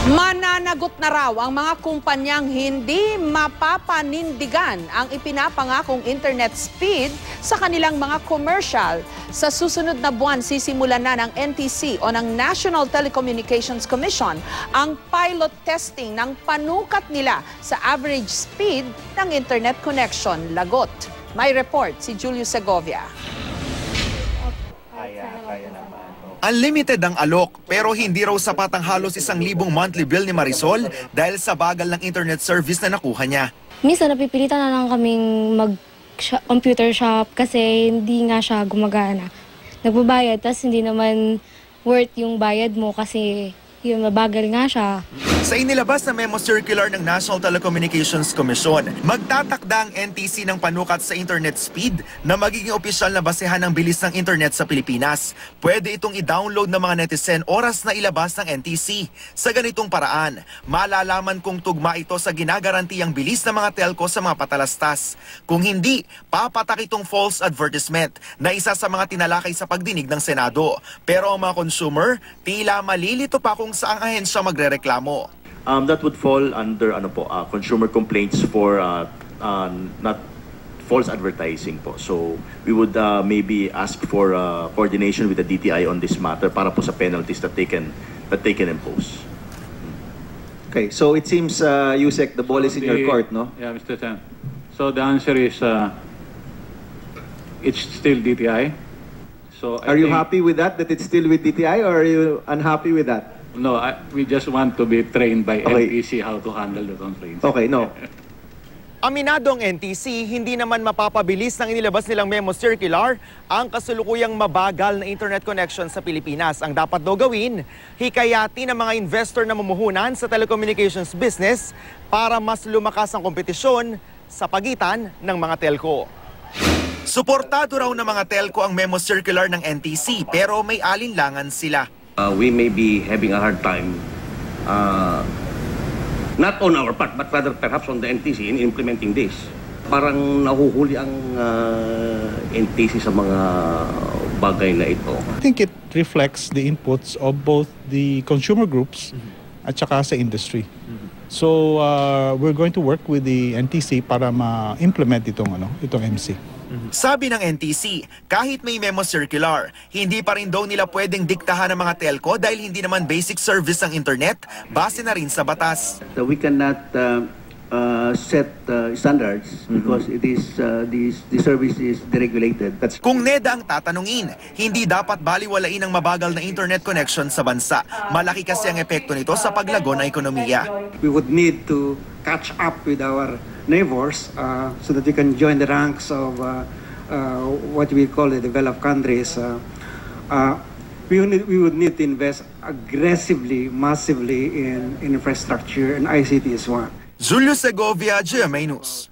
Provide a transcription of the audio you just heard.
Mananagot na raw ang mga kumpanyang hindi mapapanindigan ang ipinapangakong internet speed sa kanilang mga commercial. Sa susunod na buwan, sisimulan na ng NTC o ng National Telecommunications Commission ang pilot testing ng panukat nila sa average speed ng internet connection. Lagot. May report si Julio Segovia. Unlimited ang alok pero hindi raw sapat ang halos 1,000 monthly bill ni Marisol dahil sa bagal ng internet service na nakuha niya. Minsan napipilitan na lang kaming mag-computer shop kasi hindi nga siya gumagana. Nagbabayad tapos hindi naman worth yung bayad mo kasi yun, mabagal nga siya. Sa inilabas na memo circular ng National Telecommunications Commission, magtatakda ang NTC ng panukat sa internet speed na magiging opisyal na basehan ng bilis ng internet sa Pilipinas. Pwede itong i-download ng mga netizen oras na ilabas ng NTC. Sa ganitong paraan, malalaman kung tugma ito sa ginagarantiyang bilis ng mga telco sa mga patalastas. Kung hindi, papatak itong false advertisement na isa sa mga tinalakay sa pagdinig ng Senado. Pero ang mga consumer, tila malilito pa kung saang ahensya magrereklamo. That would fall under consumer complaints for not false advertising po. So we would maybe ask for coordination with the DTI on this matter para po sa penalties that they can impose. Okay, so it seems Yusek, the ball is in your court, no? Yeah, Mr. Chan. So the answer is it's still DTI. So Are you happy with that it's still with DTI, or are you unhappy with that? No, we just want to be trained by Okay. NTC how to handle the complaints. Okay, no. Aminado ang NTC, hindi naman mapapabilis ng inilabas nilang memo circular ang kasulukuyang mabagal na internet connection sa Pilipinas. Ang dapat daw gawin, hikayati ng mga investor na mumuhunan sa telecommunications business para mas lumakas ang kompetisyon sa pagitan ng mga telco. Suportado raw ng mga telco ang memo circular ng NTC pero may alinlangan sila. We may be having a hard time, not on our part, but rather perhaps on the NTC in implementing this. Parang nahuhuli ang NTC sa mga bagay na ito. I think it reflects the inputs of both the consumer groups at saka sa industry. So we're going to work with the NTC para ma-implement itong MC. Sabi ng NTC, kahit may memo circular, hindi pa rin daw nila pwedeng diktahan ng mga telco dahil hindi naman basic service ang internet, base na rin sa batas. We cannot set standards because it is the service is deregulated. Kung NEDA ang tatanungin, hindi dapat baliwalain ang mabagal na internet connection sa bansa. Malaki kasi ang epekto nito sa paglago ng ekonomiya. We would need to catch up with our neighbors so that we can join the ranks of what we call the developed countries. We would need to invest aggressively, massively in infrastructure, and ICT is one. Julio Segovia, GMA News.